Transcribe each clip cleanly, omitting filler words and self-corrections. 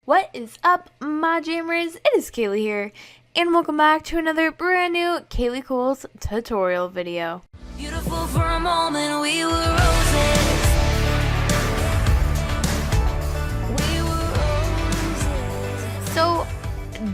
What is up, my jammers? It is Kaylee here, and welcome back to another brand new Kayleecool's tutorial video. Beautiful for a moment, we were roses. We were roses. So,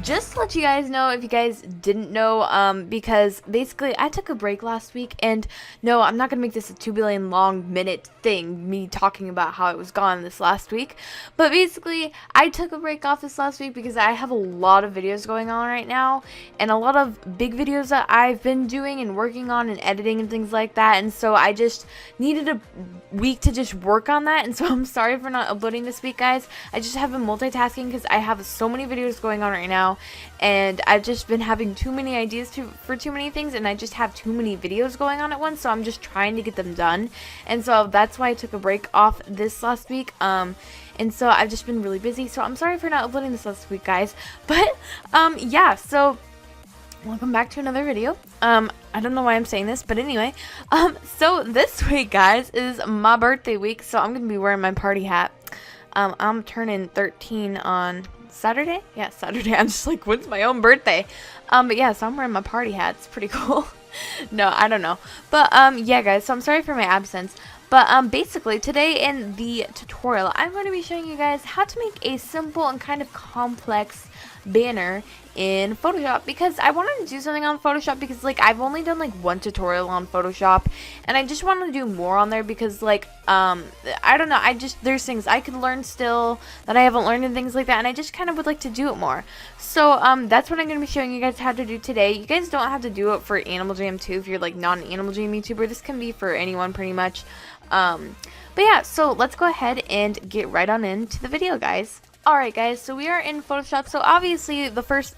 just to let you guys know, if you guys didn't know, because basically I took a break last week, and no, I'm not going to make this a 2 billion long minute thing, me talking about how it was gone this last week, but basically I took a break off this last week because I have a lot of videos going on right now, and a lot of big videos that I've been doing and working on and editing and things like that, and so I just needed a week to just work on that, and so I'm sorry for not uploading this week, guys. I just have been multitasking because I have so many videos going on right now, and I've just been having too many ideas for too many things, and I just have too many videos going on at once, so I'm just trying to get them done, and so that's why I took a break off this last week, and so I've just been really busy, so I'm sorry for not uploading this last week, guys, but, yeah, so welcome back to another video. I don't know why I'm saying this, but anyway, so this week, guys, is my birthday week, so I'm gonna be wearing my party hat. I'm turning 13 on Saturday? Yeah, Saturday. I'm just like, when's my own birthday? But yeah, so I'm wearing my party hat. It's pretty cool. No, I don't know. But, yeah, guys, so I'm sorry for my absence. But, basically, today in the tutorial, I'm going to be showing you guys how to make a simple and kind of complex banner in Photoshop, because I wanted to do something on Photoshop because, like, I've only done, like, one tutorial on Photoshop, and I just wanted to do more on there because, like, I don't know, there's things I could learn still that I haven't learned and things like that, and I just kind of would like to do it more. So, that's what I'm going to be showing you guys how to do today. You guys don't have to do it for Animal Jam too if you're, like, not an Animal Jam YouTuber. This can be for anyone pretty much. But yeah, so let's go ahead and get right on into the video, guys. Alright, guys, so we are in Photoshop. So obviously the first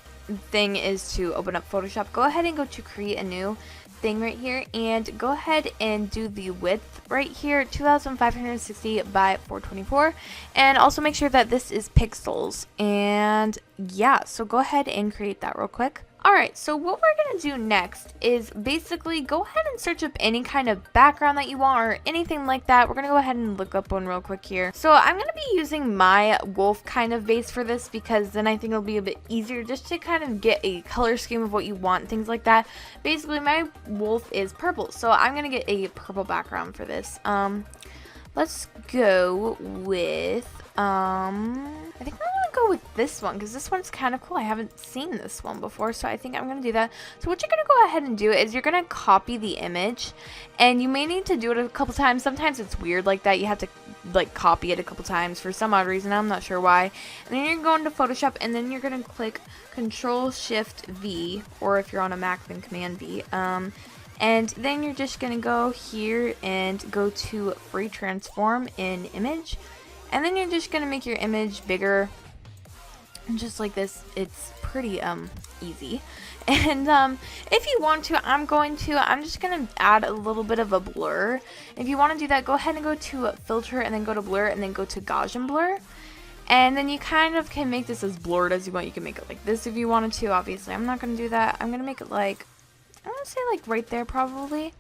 thing is to open up Photoshop. Go ahead and go to create a new thing right here, and go ahead and do the width right here, 2560 by 424, and also make sure that this is pixels. And yeah, so go ahead and create that real quick. Alright, so what we're going to do next is basically go ahead and search up any kind of background that you want or anything like that. We're going to go ahead and look up one real quick here. So I'm going to be using my wolf kind of base for this, because then I think it'll be a bit easier just to kind of get a color scheme of what you want, things like that. Basically, my wolf is purple, so I'm going to get a purple background for this. Let's go with, I think I'm going to go with this one, because this one's kind of cool. I haven't seen this one before, so I think I'm going to do that. So what you're going to go ahead and do is you're going to copy the image, and you may need to do it a couple times. Sometimes it's weird like that. You have to, like, copy it a couple times for some odd reason. I'm not sure why. And then you're going to Photoshop, and then you're going to click Control-Shift-V, or if you're on a Mac, then Command-V. And then you're just going to go here and go to Free Transform in Image. And then you're just going to make your image bigger. And just like this, it's pretty easy. And if you want to, I'm just going to add a little bit of a blur. If you want to do that, go ahead and go to Filter, and then go to Blur, and then go to Gaussian Blur. And then you kind of can make this as blurred as you want. You can make it like this if you wanted to. Obviously, I'm not going to do that. I'm going to make it like, I'm going to say like right there probably.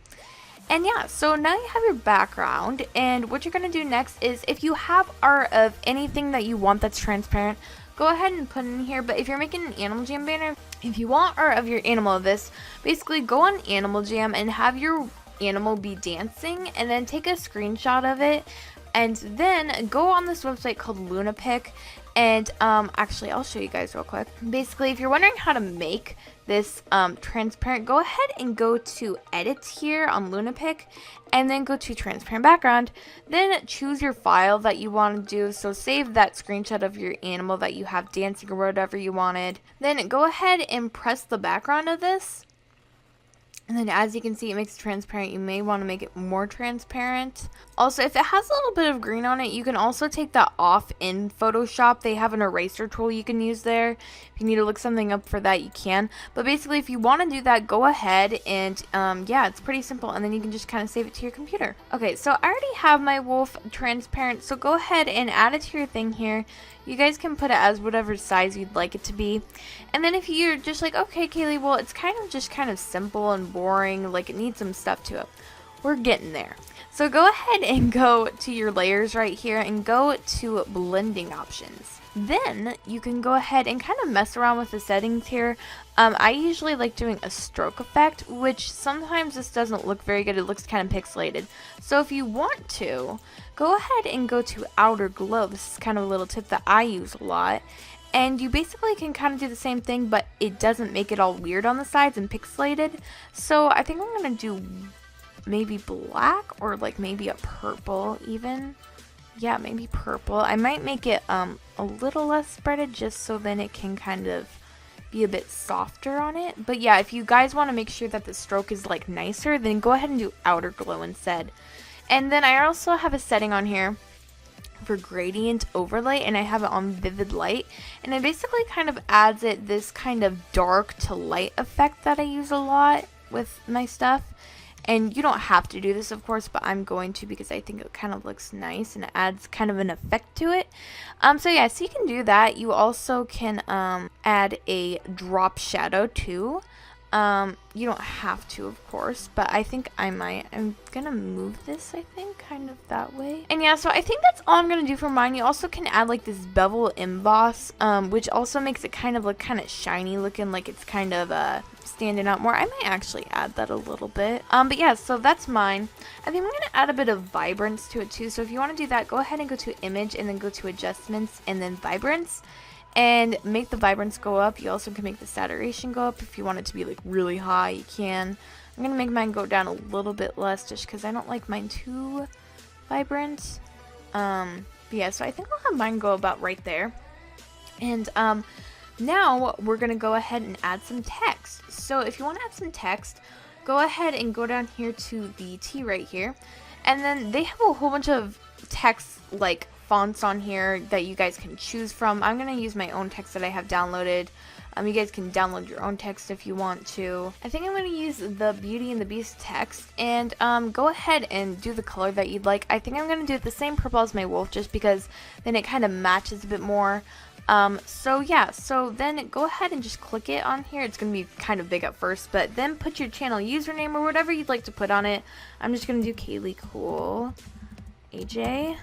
And yeah, so now you have your background, and what you're going to do next is, if you have art of anything that you want that's transparent, go ahead and put it in here. But if you're making an Animal Jam banner, if you want art of your animal of this, basically go on Animal Jam and have your animal be dancing, and then take a screenshot of it, and then go on this website called Lunapic. And actually, I'll show you guys real quick. Basically, if you're wondering how to make this transparent, go ahead and go to Edit here on Lunapic, and then go to Transparent Background. Then choose your file that you want to do. So save that screenshot of your animal that you have dancing or whatever you wanted. Then go ahead and press the background of this. And then as you can see, it makes it transparent. You may want to make it more transparent. Also, if it has a little bit of green on it, you can also take that off in Photoshop. They have an eraser tool you can use there. If you need to look something up for that, you can. But basically, if you want to do that, go ahead and, yeah, it's pretty simple. And then you can just kind of save it to your computer. Okay, so I already have my wolf transparent. So go ahead and add it to your thing here. You guys can put it as whatever size you'd like it to be. And then if you're just like, okay, Kaylee, well, it's kind of simple and boring, like it needs some stuff to it. We're getting there. So go ahead and go to your layers right here and go to blending options. Then you can go ahead and kind of mess around with the settings here. I usually like doing a stroke effect, which sometimes this doesn't look very good. It looks kind of pixelated. So if you want to, go ahead and go to outer glow. This is kind of a little tip that I use a lot. And you basically can kind of do the same thing, but it doesn't make it all weird on the sides and pixelated. So I think I'm going to do maybe black or like maybe a purple even. Yeah, maybe purple. I might make it a little less spreaded just so then it can kind of be a bit softer on it. But yeah, if you guys want to make sure that the stroke is like nicer, then go ahead and do outer glow instead. And then I also have a setting on here for gradient overlay, and I have it on vivid light, and it basically kind of adds it this kind of dark to light effect that I use a lot with my stuff. And you don't have to do this, of course, but I'm going to because I think it kind of looks nice and it adds kind of an effect to it. So yeah, so you can do that. You also can add a drop shadow too. You don't have to, of course, but I think I might. I'm gonna move this, I think, kind of that way. And yeah, so I think that's all I'm gonna do for mine. You also can add like this bevel emboss, which also makes it kind of look kind of shiny looking, like it's kind of standing out more. I might actually add that a little bit. But yeah, so that's mine. I think I'm gonna add a bit of vibrance to it too. So if you want to do that, go ahead and go to image and then go to adjustments and then vibrance. And make the vibrance go up. You also can make the saturation go up if you want it to be like really high. You can. I'm gonna make mine go down a little bit less just because I don't like mine too vibrant. But yeah, so I think I'll have mine go about right there. And now we're gonna go ahead and add some text. So if you want to add some text, go ahead and go down here to the T right here, and then they have a whole bunch of text like fonts on here that you guys can choose from. I'm going to use my own text that I have downloaded. You guys can download your own text if you want to. I think I'm going to use the Beauty and the Beast text, and go ahead and do the color that you'd like. I think I'm going to do it the same purple as my wolf just because then it kind of matches a bit more. So yeah, so then go ahead and just click it on here. It's going to be kind of big at first, but then put your channel username or whatever you'd like to put on it. I'm just going to do Kayleecool AJ.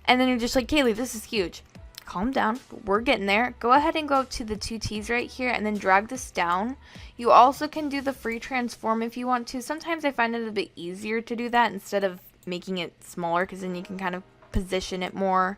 And then you're just like, Kaylee, this is huge. Calm down. We're getting there. Go ahead and go to the two T's right here and then drag this down. You also can do the free transform if you want to. Sometimes I find it a bit easier to do that instead of making it smaller, because then you can kind of position it more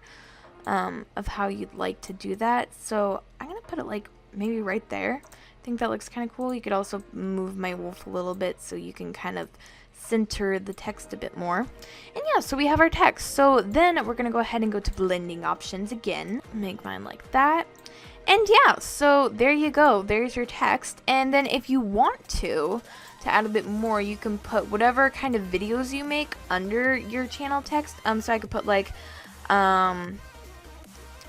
of how you'd like to do that. So I'm going to put it like maybe right there. I think that looks kind of cool. You could also move my wolf a little bit so you can kind of center the text a bit more. And yeah, so we have our text. So then we're gonna go ahead and go to blending options again, make mine like that. And yeah, so there you go, there's your text. And then if you want to add a bit more, you can put whatever kind of videos you make under your channel text. So I could put like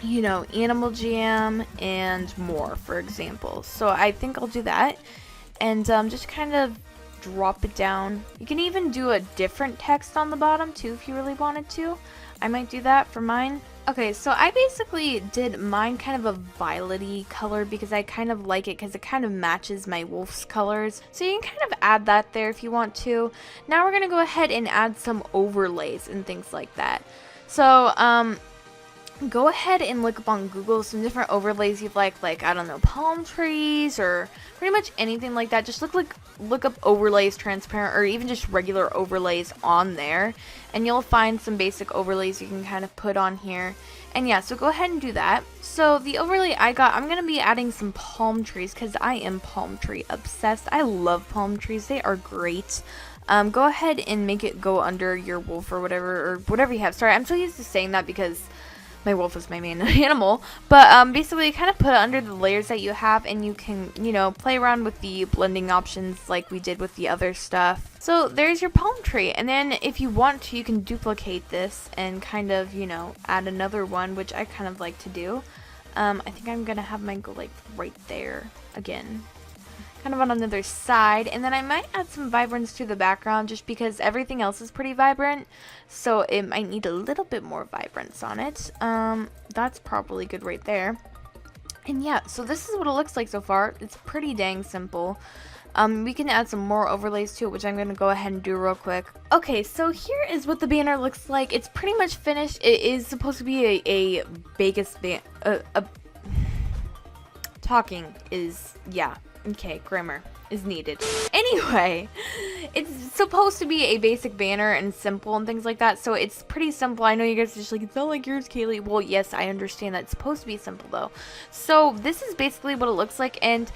you know, Animal Jam and more, for example. So I think I'll do that and just kind of drop it down. You can even do a different text on the bottom too if you really wanted to. I might do that for mine. Okay, so I basically did mine kind of a violet-y color because I kind of like it because it kind of matches my wolf's colors. So you can kind of add that there if you want to. Now we're gonna go ahead and add some overlays and things like that. So go ahead and look up on Google some different overlays you'd like I don't know, palm trees or pretty much anything like that. Just look up overlays transparent or even just regular overlays on there, and you'll find some basic overlays you can kind of put on here. And yeah, so go ahead and do that. So the overlay I got, I'm gonna be adding some palm trees because I am palm tree obsessed. I love palm trees, they are great. Go ahead and make it go under your wolf or whatever you have. Sorry, I'm so used to saying that because my wolf is my main animal, but basically kind of put it under the layers that you have, and you can, you know, play around with the blending options like we did with the other stuff. So there's your palm tree, and then if you want to, you can duplicate this and kind of, you know, add another one, which I kind of like to do. I think I'm gonna have mine go like right there again, kind of on another side, and then I might add some vibrance to the background just because everything else is pretty vibrant, so it might need a little bit more vibrance on it. That's probably good right there. And yeah, so this is what it looks like so far. It's pretty dang simple. We can add some more overlays to it, which I'm going to go ahead and do real quick. Okay, so here is what the banner looks like. It's pretty much finished. It is supposed to be a Vegas talking is, yeah, okay, grammar is needed. Anyway, it's supposed to be a basic banner and simple and things like that, so it's pretty simple. I know you guys are just like, it's not like yours, Kaylee. Well, yes, I understand that it's supposed to be simple though. So this is basically what it looks like, and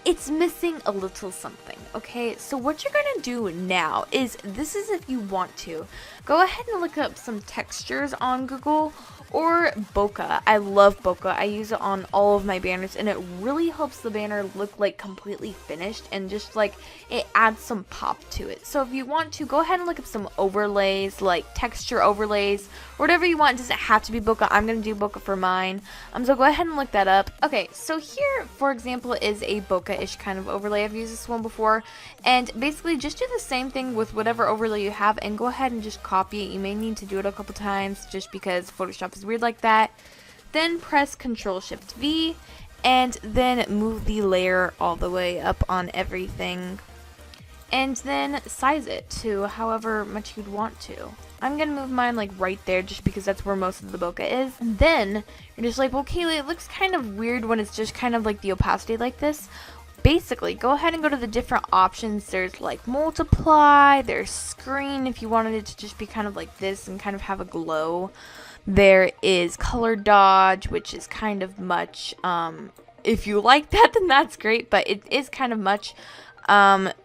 it's missing a little something. Okay, so what you're gonna do now is, this is if you want to go ahead and look up some textures on Google or bokeh. I love bokeh. I use it on all of my banners, and it really helps the banner look like completely finished, and just like it adds some pop to it. So if you want to, go ahead and look up some overlays, like texture overlays, whatever you want. It doesn't have to be bokeh. I'm gonna do bokeh for mine. So go ahead and look that up. Okay, so here, for example, is a bokeh-ish kind of overlay. I've used this one before, and basically just do the same thing with whatever overlay you have, and go ahead and just copy it. You may need to do it a couple times just because Photoshop is weird like that. Then press Ctrl-Shift-V, and then move the layer all the way up on everything, and then size it to however much you'd want to. I'm gonna move mine like right there just because that's where most of the bokeh is. And then you're just like, well, Kaylee, it looks kind of weird when it's just kind of like the opacity like this. Basically, go ahead and go to the different options. There's like multiply, there's screen if you wanted it to just be kind of like this and kind of have a glow. There is color dodge, which is kind of much. If you like that, then that's great, but it is kind of much.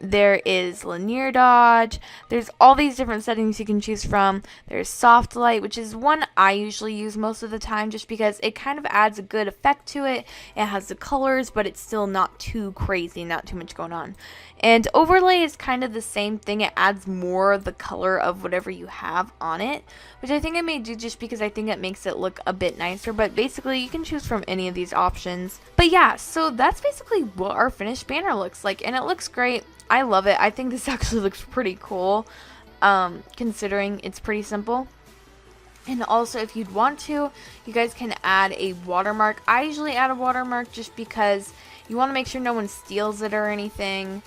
There is linear dodge. There's all these different settings you can choose from. There's soft light, which is one I usually use most of the time just because it kind of adds a good effect to it. It has the colors, but it's still not too crazy, not too much going on. And overlay is kind of the same thing. It adds more of the color of whatever you have on it, which I think I may do just because I think it makes it look a bit nicer. But basically, you can choose from any of these options. But yeah, so that's basically what our finished banner looks like, and it looks great. I love it. I think this actually looks pretty cool, considering it's pretty simple. And also, if you'd want to, you guys can add a watermark. I usually add a watermark just because you want to make sure no one steals it or anything.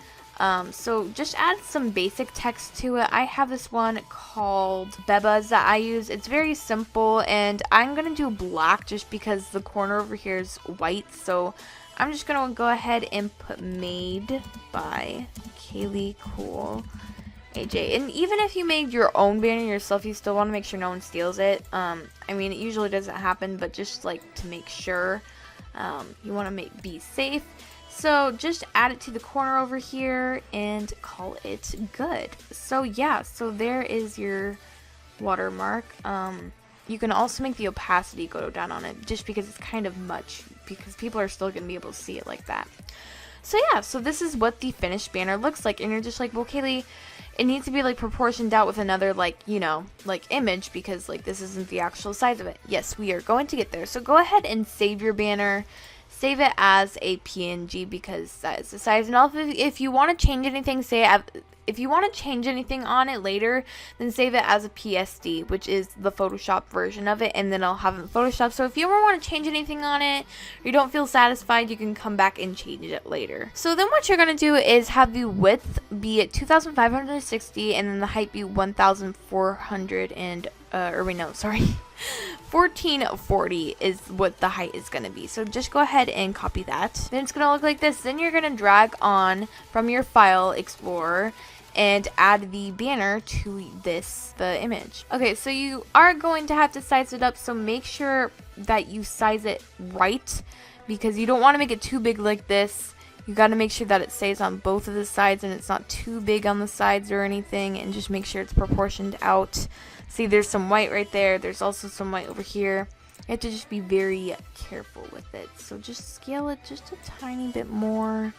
So just add some basic text to it. I have this one called Bebas that I use. It's very simple, and I'm going to do black just because the corner over here is white. So I'm just going to go ahead and put made by Kayleecool AJ. And even if you made your own banner yourself, you still want to make sure no one steals it. I mean, it usually doesn't happen, but just like to make sure, you want to be safe. So just add it to the corner over here and call it good. So yeah, so there is your watermark. You can also make the opacity go down on it just because it's kind of much, because people are still going to be able to see it like that. So yeah, so this is what the finished banner looks like, and you're just like, well, Kaylee, it needs to be like proportioned out with another, like, you know, like image, because like this isn't the actual size of it. Yes, we are going to get there. So go ahead and save your banner. Save it as a PNG because that is the size. And also, if you want to change anything, if you want to change anything on it later, then save it as a PSD, which is the Photoshop version of it, and then I'll have it in Photoshop. So if you ever want to change anything on it, or you don't feel satisfied, you can come back and change it later. So then what you're going to do is have the width be at 2560, and then the height be 1400 and, 1440 is what the height is going to be. So just go ahead and copy that. Then it's going to look like this. Then you're going to drag on from your file explorer and add the banner to the image. Okay, so you are going to have to size it up, so make sure that you size it right, because you don't want to make it too big like this. You got to make sure that it stays on both of the sides and it's not too big on the sides or anything, and just make sure it's proportioned out. See, there's some white right there. There's also some white over here. You have to just be very careful with it. So just scale it just a tiny bit more.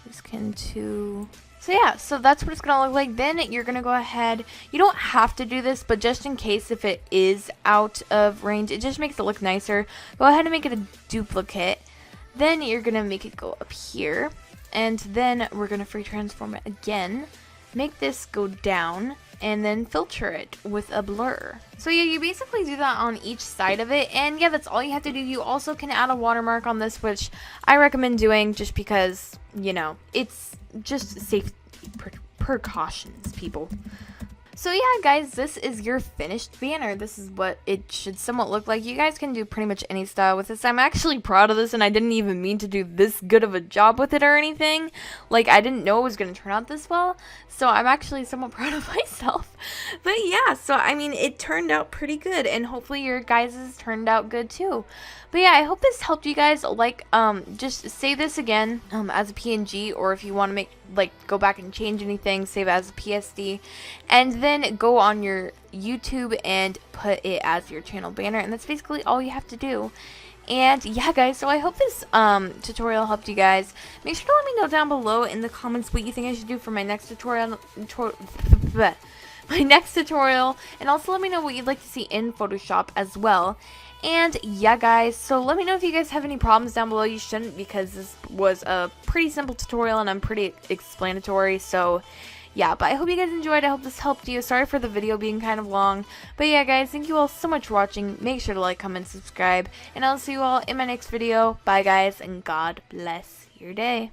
Just can too. So yeah, so that's what it's going to look like. Then you're going to go ahead. You don't have to do this, but just in case if it is out of range, it just makes it look nicer. Go ahead and make it a duplicate. Then you're going to make it go up here. And then we're going to free transform it again. Make this go down. and then filter it with a blur. So yeah, you basically do that on each side of it, and yeah, that's all you have to do. You also can add a watermark on this, which I recommend doing just because, you know, it's just safe precautions, people. So yeah, guys, this is your finished banner. This is what it should somewhat look like. You guys can do pretty much any style with this. I'm actually proud of this, and I didn't even mean to do this good of a job with it or anything. Like, I didn't know it was going to turn out this well, so I'm actually somewhat proud of myself. But yeah, so I mean, it turned out pretty good, and hopefully your guys's turned out good too. But yeah, I hope this helped you guys. Like, just save this again as a PNG, or if you want to make, like, go back and change anything, save it as a PSD, and then go on your YouTube and put it as your channel banner, and that's basically all you have to do. And yeah, guys, so I hope this tutorial helped you guys. Make sure to let me know down below in the comments what you think I should do for my next tutorial. And also let me know what you'd like to see in Photoshop as well. And yeah, guys, so let me know if you guys have any problems down below. You shouldn't, because this was a pretty simple tutorial and I'm pretty explanatory. So yeah, but I hope you guys enjoyed. I hope this helped you. Sorry for the video being kind of long, but yeah, guys, thank you all so much for watching. Make sure to like, comment, subscribe, and I'll see you all in my next video. Bye, guys, and God bless your day.